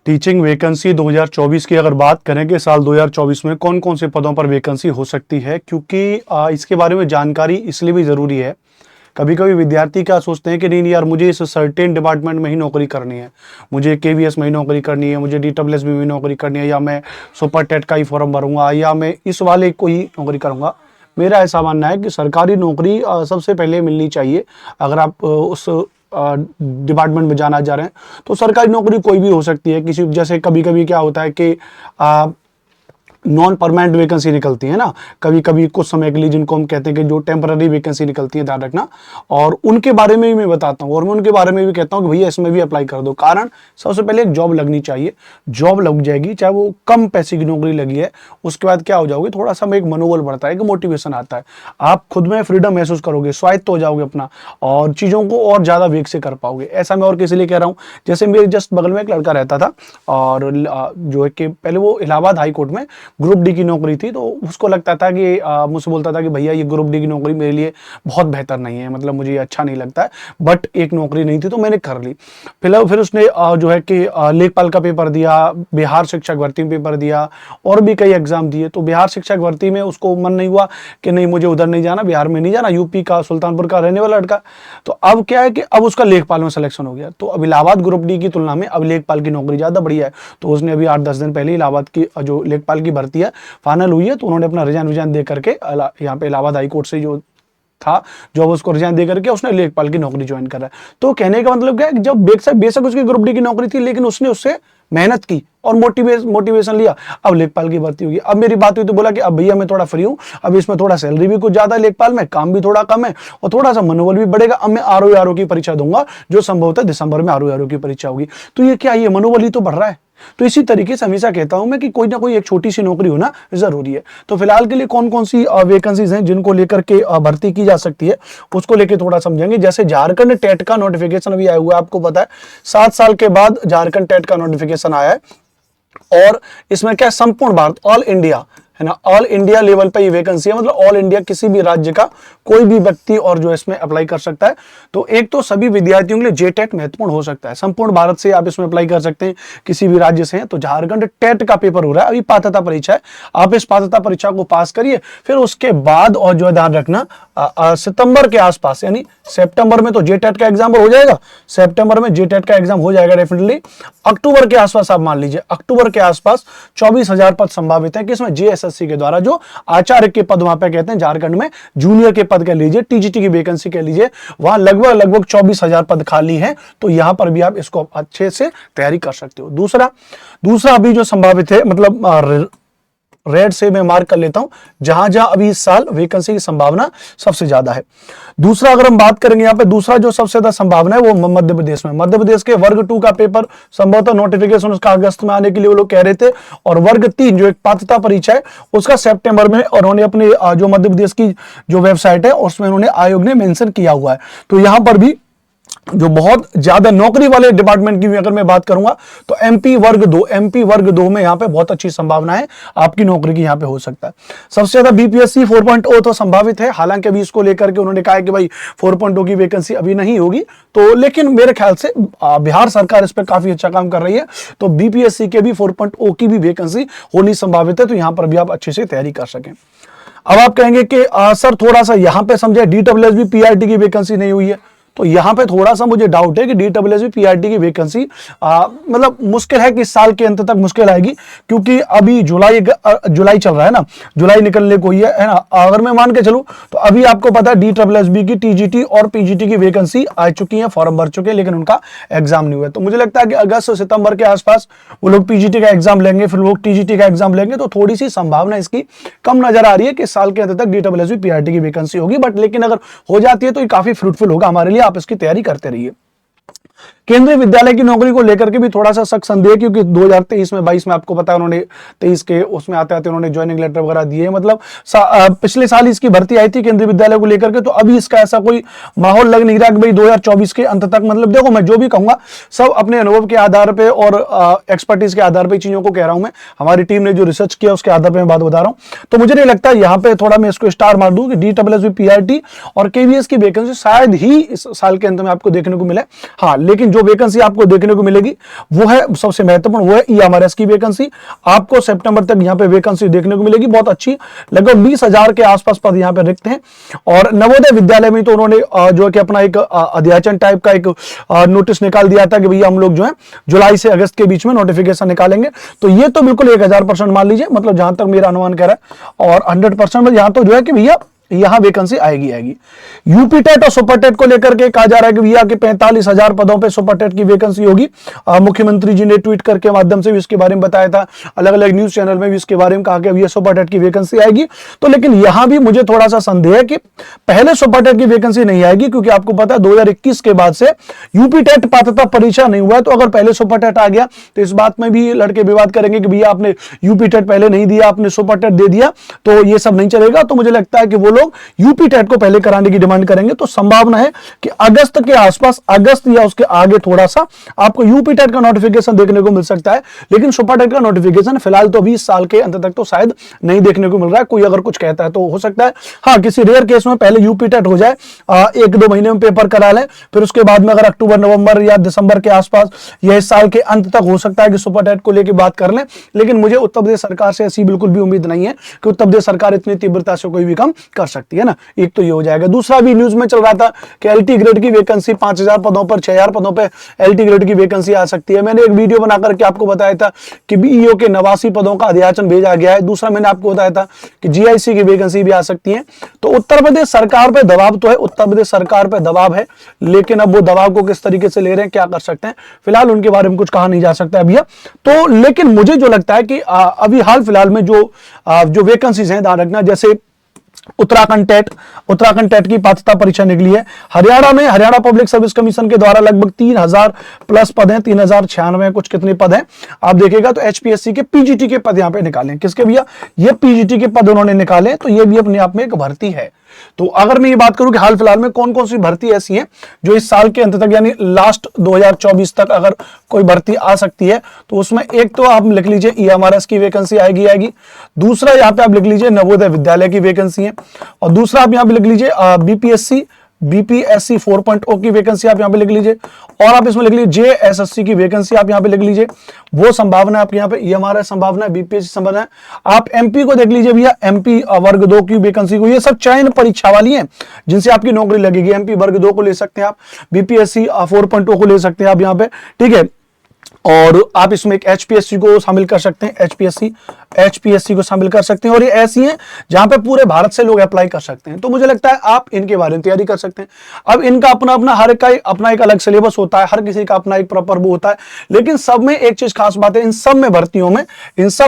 Teaching vacancy 2024 की अगर बात करें कि साल 2024 में कौन कौन से पदों पर वैकेंसी हो सकती है, क्योंकि इसके बारे में जानकारी इसलिए भी ज़रूरी है। कभी कभी विद्यार्थी क्या सोचते हैं कि नहीं यार, मुझे इस सर्टेन डिपार्टमेंट में ही नौकरी करनी है, मुझे केवीएस में ही नौकरी करनी है, मुझे डीडब्ल्यूएसबी में ही नौकरी करनी है, या मैं सुपर टेट का ही फॉर्म भरूंगा, या मैं इस वाले को ही नौकरी करूंगा। मेरा ऐसा मानना है कि सरकारी नौकरी सबसे पहले मिलनी चाहिए। अगर आप उस डिपार्टमेंट में जाना चाह रहे हैं तो सरकारी नौकरी कोई भी हो सकती है। किसी जैसे कभी कभी क्या होता है कि नॉन परमानेंट वैकेंसी निकलती है ना, कभी कभी कुछ समय के लिए, जिनको हम कहते हैं कि जो टेम्पररी वैकेंसी निकलती है, ध्यान रखना। और उनके बारे में भी मैं बताता हूँ, और मैं उनके बारे में भी कहता हूँ कि भैया इसमें भी अप्लाई कर दो। कारण सबसे पहले एक जॉब लगनी चाहिए। जॉब लग जाएगी, चाहे वो कम पैसे की नौकरी लगी है, उसके बाद क्या हो जाओगे, थोड़ा सा में एक मनोबल बढ़ता है, एक मोटिवेशन आता है, आप खुद में फ्रीडम महसूस करोगे, स्वायत्त हो जाओगे अपना, और चीज़ों को और ज़्यादा वेग से कर पाओगे। ऐसा मैं और किसी लिए कह रहा हूँ, जैसे मेरे जस्ट बगल में एक लड़का रहता था, और जो है कि पहले वो इलाहाबाद हाई कोर्ट में ग्रुप डी की नौकरी थी, तो उसको लगता था कि मुझसे बोलता था कि भैया ये ग्रुप डी की नौकरी मेरे लिए बहुत बेहतर नहीं है, मतलब मुझे अच्छा नहीं लगता है, बट एक नौकरी नहीं थी तो मैंने कर ली। फिर उसने जो है कि लेखपाल का पेपर दिया, बिहार शिक्षक भर्ती में पेपर दिया, और भी कई एग्जाम दिए। तो बिहार शिक्षक भर्ती में उसको मन नहीं हुआ कि नहीं मुझे उधर नहीं जाना, बिहार में नहीं जाना, यूपी का सुल्तानपुर का रहने वाला लड़का। तो अब क्या है कि अब उसका लेखपाल में सिलेक्शन हो गया। तो अब इलाहाबाद ग्रुप डी की तुलना में अब लेखपाल की नौकरी ज्यादा बढ़िया है। तो उसने अभी 8-10 दिन पहले इलाहाबाद की जो लेखपाल की भर्ती है फाइनल हुई है, तो उन्होंने अपना रिजाइन दे करके यहाँ पे इलाहाबाद हाई कोर्ट से जो था जॉब, उसको रिजाइन दे करके उसने लेखपाल की नौकरी ज्वाइन करा है। तो कहने का मतलब क्या है कि जब बेशक उसकी ग्रुप डी की नौकरी थी, लेकिन उसने उससे मेहनत की और मोटिवेशन लिया, अब लेखपाल की भर्ती होगी। अब मेरी बात हुई तो बोला कि अब भैया मैं थोड़ा फ्री हूँ, अब इसमें थोड़ा सैलरी भी कुछ ज्यादा है, लेखपाल में काम भी थोड़ा कम है, और थोड़ा सा मनोबल भी बढ़ेगा। अब मैं आरओ की परीक्षा दूंगा, जो संभवतः दिसंबर में आरओ की परीक्षा होगी। तो ये क्या, ये मनोबल ही तो बढ़ रहा है। तो इसी तरीके से हमेशा कहता हूं मैं कि कोई ना कोई एक छोटी सी नौकरी होना जरूरी है। तो फिलहाल के लिए कौन कौन सी वैकेंसीज हैं जिनको लेकर के भर्ती की जा सकती है, उसको लेकर थोड़ा समझेंगे। जैसे झारखंड टेट का नोटिफिकेशन अभी आया हुआ है, आपको पता है 7 साल के बाद झारखंड टेट का नोटिफिकेशन आया है। और इसमें क्या, संपूर्ण भारत, ऑल इंडिया है ना, ऑल इंडिया लेवल पे ये वैकेंसी है, मतलब ऑल इंडिया किसी भी राज्य का कोई भी व्यक्ति और जो इसमें अप्लाई कर सकता है। तो एक तो सभी विद्यार्थियों के लिए जेटेट महत्वपूर्ण हो सकता है, संपूर्ण भारत से आप इसमें अप्लाई कर सकते हैं, किसी भी राज्य से हैं। तो झारखंड टेट का पेपर हो रहा है, अभी पात्रता परीक्षा है, आप इस पात्रता परीक्षा को पास करिए। फिर उसके बाद, और जो है ध्यान रखना, सितंबर के आसपास, यानी सितंबर में तो जेटेट का एग्जाम हो जाएगा, सितंबर में जेटेट का एग्जाम हो जाएगा डेफिनेटली। अक्टूबर के आसपास आप मान लीजिए, अक्टूबर के आसपास 24,000 पद संभावित है, किसमें, जेएसएससी के द्वारा, जो आचार्य के पद वहां पे कहते हैं झारखंड में, जूनियर के पद कह लीजिए, टीजीटी की वैकेंसी कह लीजिए, वहां लगभग 24,000 पद खाली हैं। तो यहां पर भी आप इसको अच्छे से तैयारी कर सकते हो। दूसरा अभी जो संभावित है, मतलब रेड से मैं मार्क कर लेता हूं, जहां जहां अभी इस साल वैकेंसी की संभावना सबसे ज्यादा है। दूसरा अगर हम बात करेंगे यहाँ पे, दूसरा जो सबसे ज्यादा संभावना है वो मध्य प्रदेश में। मध्य प्रदेश के वर्ग 2 का पेपर संभवतः नोटिफिकेशन उसका अगस्त में आने के लिए वो लोग कह रहे थे, और वर्ग 3 जो एक पात्रता परीक्षा है उसका सितंबर में, और उन्होंने अपने जो मध्य प्रदेश की जो वेबसाइट है उसमें उन्होंने आयोग ने मेंशन किया हुआ है। तो यहां पर भी जो बहुत ज्यादा नौकरी वाले डिपार्टमेंट की भी अगर मैं बात करूंगा, तो एमपी वर्ग 2 में यहां पे बहुत अच्छी संभावना है आपकी नौकरी की, यहां पे हो सकता है। सबसे ज्यादा बीपीएससी 4.0 तो संभावित है, हालांकि अभी इसको लेकर के उन्होंने कहा है कि भाई 4.0 की वैकेंसी अभी नहीं होगी, तो लेकिन मेरे ख्याल से बिहार सरकार इस पर काफी अच्छा काम कर रही है, तो बीपीएससी के भी 4.0 की भी वैकेंसी होनी संभावित है। तो यहां पर भी आप अच्छे से तैयारी कर सकें। अब आप कहेंगे कि सर थोड़ा सा यहां पे समझे, डीडब्ल्यूएसबी पीआरटी की वैकेंसी नहीं हुई है, तो यहां पे थोड़ा सा मुझे डाउट है कि डीडब्ल्यूएसबी पीआरटी की वैकेंसी मतलब मुश्किल है कि इस साल के अंत तक मुश्किल आएगी, क्योंकि अभी जुलाई चल रहा है ना, जुलाई निकलने को ही है ना। अगर मैं मान के चलूं तो अभी आपको पता है डीडब्ल्यूएसबी की टीजीटी और पीजीटी की वैकेंसी आ चुकी है, फॉर्म भर चुके हैं, लेकिन उनका एग्जाम नहीं हुआ है। तो मुझे लगता है कि अगस्त से सितंबर के आसपास वो लोग पीजीटी का एग्जाम लेंगे, फिर लोग टीजीटी का एग्जाम लेंगे। तो थोड़ी सी संभावना इसकी कम नजर आ रही है कि साल के अंत तक डीडब्ल्यूएसबी पीआरटी की वैकेंसी होगी, बट लेकिन अगर हो जाती है तो ये काफी फ्रूटफुल होगा हमारे लिए, आप इसकी तैयारी करते रहिए। केंद्रीय विद्यालय की नौकरी को लेकर के भी थोड़ा सा शक संदेह, क्योंकि 2023 में 22 में आपको पता है उन्होंने 23 के उसमें आते आते उन्होंने ज्वाइनिंग लेटर वगैरह दिए, मतलब पिछले साल इसकी भर्ती आई थी केंद्रीय विद्यालय को लेकर के। तो अभी इसका ऐसा कोई माहौल लग नहीं रहा कि भाई 2024 के अंत तक, मतलब देखो मैं जो भी कहूंगा सब अपने अनुभव के आधार पर और एक्सपर्टीज के आधार पर चीजों को कह रहा हूं मैं, हमारी टीम ने जो रिसर्च किया उसके आधार पर मैं बात बता रहा हूं। तो मुझे नहीं लगता यहाँ पे, थोड़ा मैं इसको स्टार मार दूं कि डीडब्ल्यूएसबी पीआरटी और केवीएस की वैकेंसी शायद ही इस साल के अंत में आपको देखने को मिले। हाँ, लेकिन जो वैकेंसी आपको देखने को मिलेगी वो है सबसे महत्वपूर्ण, वो है ईएमआरएस की वैकेंसी। आपको सितंबर तक यहाँ पे वैकेंसी देखने को मिलेगी बहुत अच्छी, लगभग 20,000 के आसपास पद यहाँ पे रिक्त हैं। और नवोदय विद्यालय में तो उन्होंने जो है कि अपना एक अध्याचन टाइप का एक नोटिस निकाल दिया था कि भैया हम लोग जो है जुलाई से अगस्त के बीच में नोटिफिकेशन निकालेंगे। तो ये तो बिल्कुल 1000% मान लीजिए, मतलब जहां तक मेरा अनुमान कह रहा है, और 100% में यहां तो जो है कि भैया यहां वैकेंसी आएगी। यूपी टेट और सुपर टेट को लेकर के कहा जा रहा है कि भैया के 45,000 पदों पे सुपर टेट की वैकेंसी होगी। मुख्यमंत्री जी ने ट्वीट करके माध्यम से भी इसके बारे में बताया था, अलग अलग न्यूज चैनल में भी इसके बारे में कहा कि भैया सुपर टेट की वैकेंसी आएगी। तो लेकिन यहां भी मुझे थोड़ा सा संदेह है कि पहले सुपर टेट की वैकेंसी नहीं आएगी, क्योंकि आपको पता है 2021 के बाद से यूपी टेट पात्रता परीक्षा नहीं हुआ है। तो अगर पहले सुपर टेट आ गया तो इस बात में भी लड़के विवाद करेंगे कि भैया आपने यूपी टेट पहले नहीं दिया, आपने सुपर टेट दे दिया, तो ये सब नहीं चलेगा। तो मुझे लगता है कि वो लोग यूपी टेट को पहले कराने की डिमांड करेंगे। तो संभावना है कि अगस्त के आसपास, अगस्त या उसके आगे थोड़ा सा आपको यूपी टेट का नोटिफिकेशन देखने को मिल सकता है। लेकिन सुपर टेट का नोटिफिकेशन फिलहाल तो 20 साल के अंत तक तो शायद नहीं देखने को मिल रहा है। कोई अगर कुछ कहता है तो हो सकता है, हाँ, किसी रेयर केस में पहले यूपी टेट हो जाए, 1-2 महीने में पेपर करा लें, फिर उसके बाद में अगर अक्टूबर, नवंबर या दिसंबर के आसपास या इस साल के अंत तक हो सकता है कि सुपर टेट को लेकर बात कर लें। लेकिन मुझे उत्तर प्रदेश सरकार से ऐसी बिल्कुल भी उम्मीद नहीं है कि उत्तर प्रदेश सरकार इतनी तीव्रता से कोई भी काम कर सकती है ना। एक तो ये हो जाएगा। दूसरा भी न्यूज में चल रहा था कि एलटी ग्रेड की वैकेंसी 5,000 पदों पर, 6,000 पदों पर एलटी ग्रेड की वैकेंसी आ सकती है। मैंने एक वीडियो बनाकर के आपको बताया था कि बीईओ के 89 पदों का अध्याचन भेजा गया है। दूसरा मैंने आपको बताया था कि जीआईसी की वैकेंसी भी आ सकती है। तो उत्तर प्रदेश सरकार पर दबाव तो है, उत्तर प्रदेश सरकार पर दबाव है, लेकिन अब वो दबाव को किस तरीके से ले रहे हैं, क्या कर सकते हैं, फिलहाल उनके बारे में कुछ कहा नहीं जा सकता है भैया। तो लेकिन मुझे जो लगता है कि अभी हाल फिलहाल में जो वैकेंसीज हैं, ध्यान रखना, जैसे उत्तराखंड टेट की पात्रता परीक्षा निकली है। हरियाणा में हरियाणा पब्लिक सर्विस कमीशन के द्वारा लगभग 3,000 प्लस पद हैं, 3,096 कुछ कितने पद हैं आप देखिएगा। तो एचपीएससी के पीजीटी के पद यहां पे निकाले, किसके भैया, ये पीजीटी के पद उन्होंने निकाले। तो ये भी अपने आप में एक भर्ती है। तो अगर मैं ये बात करूं कि हाल फिलहाल में कौन कौन सी भर्ती ऐसी है जो इस साल के अंत तक यानी लास्ट 2024 तक अगर कोई भर्ती आ सकती है, तो उसमें एक तो आप लिख लीजिए ईएमआरएस की वैकेंसी आएगी। दूसरा यहां पे आप लिख लीजिए नवोदय विद्यालय की वैकेंसी है। और दूसरा आप यहां पे लिख लीजिए बीपीएससी 4.0 की वैकेंसी आप यहां पे लिख लीजिए। और आप इसमें लिख लीजिए जेएसएससी की वैकेंसी आप यहां पे लिख लीजिए। वो संभावना आपके यहां पे ईएमआरएस संभावना है, बीपीएससी संभावना है। आप एमपी को देख लीजिए भैया, एमपी वर्ग 2 की वैकेंसी को, ये सब चयन परीक्षा वाली है जिनसे आपकी नौकरी लगेगी। एमपी वर्ग 2 को ले सकते हैं आप, बीपीएससी 4.0 को ले सकते हैं आप यहां पे, ठीक है। और आप इसमें एक एचपीएससी को शामिल कर सकते हैं, एचपीएससी को शामिल कर सकते हैं। और ये ऐसी हैं जहां पे पूरे भारत से लोग अप्लाई कर सकते हैं। तो मुझे लगता है आप इनके बारे में तैयारी कर सकते हैं। अब इनका अपना अपना हर एक का अपना एक अलग सिलेबस होता है, हर किसी का अपना एक प्रॉपर वो होता है। लेकिन सब में एक चीज खास बात है, इन सब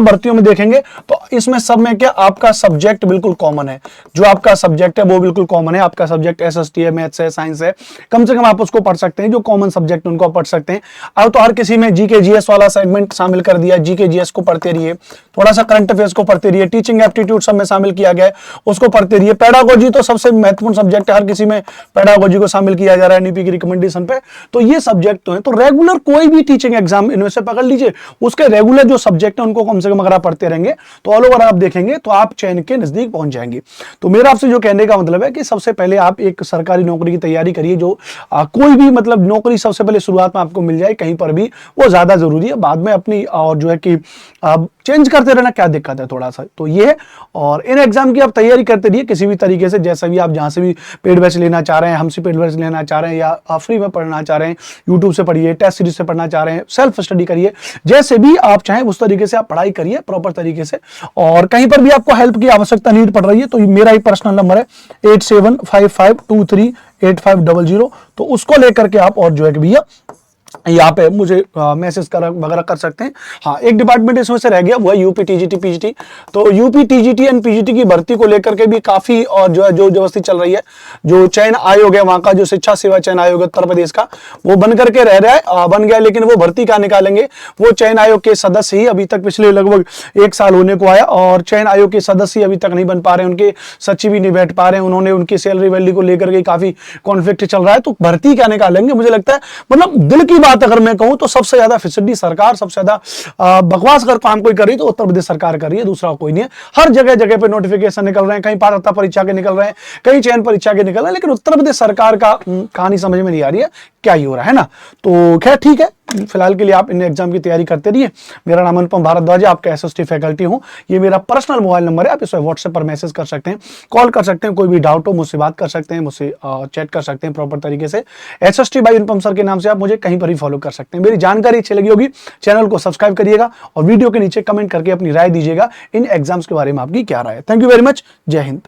भर्तियों में देखेंगे तो इसमें सब में क्या, आपका सब्जेक्ट बिल्कुल कॉमन है। जो आपका सब्जेक्ट है वो बिल्कुल कॉमन है। आपका सब्जेक्ट एसएसटी है, मैथ्स है, साइंस है, कम से कम आप उसको पढ़ सकते हैं। जो कॉमन सब्जेक्ट उनको पढ़ सकते हैं। अब तो हर किसी में जीके जीएस वाला सेगमेंट शामिल कर दिया, जीके जीएस को पढ़ते रहिए, थोड़ा सा करंट अफेयर्स को पढ़ते रहिए, टीचिंग एप्टीट्यूड सब में शामिल किया गया है, उसको पढ़ते रहिए। पेडागोजी तो सबसे महत्वपूर्ण सब्जेक्ट है, हर किसी में पेडागोजी को शामिल किया जा रहा है एनईपी की रिकमेंडेशन पे। तो ये सब्जेक्ट तो है। तो रेगुलर कोई भी टीचिंग एग्जाम इनमें से पकड़ लीजिए, उसके रेगुलर जो सब्जेक्ट है उनको कम से कम अगर आप पढ़ते रहेंगे तो ऑल ओवर आप देखेंगे तो आप चयन के नजदीक पहुंच जाएंगे। तो मेरा आपसे जो कहने का मतलब है कि सबसे पहले आप एक सरकारी नौकरी की तैयारी करिए, जो कोई भी मतलब नौकरी सबसे पहले शुरुआत में आपको मिल जाए कहीं पर भी, वो ज्यादा जरूरी है। बाद में अपनी और जो है कि चेंज करते रहना क्या दिक्कत है थोड़ा सा, तो ये है। और इन एग्जाम की आप तैयारी करते रहिए किसी भी तरीके से, जैसा भी आप जहां से भी पेड बैच लेना चाह रहे हैं, हमसे पेड बैच लेना चाह रहे हैं या फ्री में पढ़ना चाह रहे हैं, यूट्यूब से पढ़िए, टेस्ट सीरीज से पढ़ना चाह रहे हैं, सेल्फ स्टडी करिए, जैसे भी आप चाहें उस तरीके से आप पढ़ाई करिए प्रॉपर तरीके से। और कहीं पर भी आपको हेल्प की आवश्यकता नीड पड़ रही है तो मेरा ही पर्सनल नंबर है 8755238500, तो उसको लेकर के आप और जो है कि भैया यहाँ पे मुझे मैसेज वगैरह कर सकते हैं। हाँ, एक डिपार्टमेंट इसमें से रह गया, वो है यूपी टीजीटी पीजीटी। तो यूपी टीजीटी एंड पीजीटी की भर्ती को लेकर के भी काफी और जो है जो व्यवस्था चल रही है। जो चयन आयोग है वहां का, जो शिक्षा सेवा चयन आयोग है उत्तर प्रदेश का, वो बन करके रह रहा है, बन गया, लेकिन वो भर्ती कहाँ निकालेंगे, वो चयन आयोग के सदस्य ही अभी तक पिछले लगभग 1 साल होने को आया और चयन आयोग के सदस्य अभी तक नहीं बन पा रहे हैं, उनके सचिव ही नहीं बैठ पा रहे हैं, उन्होंने उनकी सैलरी वैली को लेकर के काफी कॉन्फ्लिक्ट चल रहा है। तो भर्ती क्या निकालेंगे, मुझे लगता है मतलब दिल की बात अगर मैं कहूं तो सबसे ज्यादा फिसड्डी सरकार, सबसे ज्यादा बकवास अगर काम कोई कर रही तो उत्तर प्रदेश सरकार कर रही है, दूसरा कोई नहीं है। हर जगह जगह पे नोटिफिकेशन निकल रहे हैं, कहीं पात्रता परीक्षा के निकल रहे हैं, कहीं चयन परीक्षा के निकल रहे हैं, लेकिन उत्तर प्रदेश सरकार का कहानी समझ में नहीं आ रही है, क्या ही हो रहा है ना। तो खैर ठीक है, फिलहाल के लिए आप इन एग्जाम की तैयारी करते रहिए। मेरा नाम अनुपम भारद्वाज है, आपका एसएसटी फैकल्टी हूं। ये मेरा पर्सनल मोबाइल नंबर है, आप इस पर व्हाट्सएप पर मैसेज कर सकते हैं, कॉल कर सकते हैं, कोई भी डाउट हो मुझसे बात कर सकते हैं, मुझसे चैट कर सकते हैं प्रॉपर तरीके से। एसएसटी बाय अनुपम सर के नाम से आप मुझे कहीं पर भी फॉलो कर सकते हैं। मेरी जानकारी अच्छी लगी होगी, चैनल को सब्सक्राइब करिएगा और वीडियो के नीचे कमेंट करके अपनी राय दीजिएगा इन एग्जाम्स के बारे में, आपकी क्या राय है। थैंक यू वेरी मच, जय हिंद।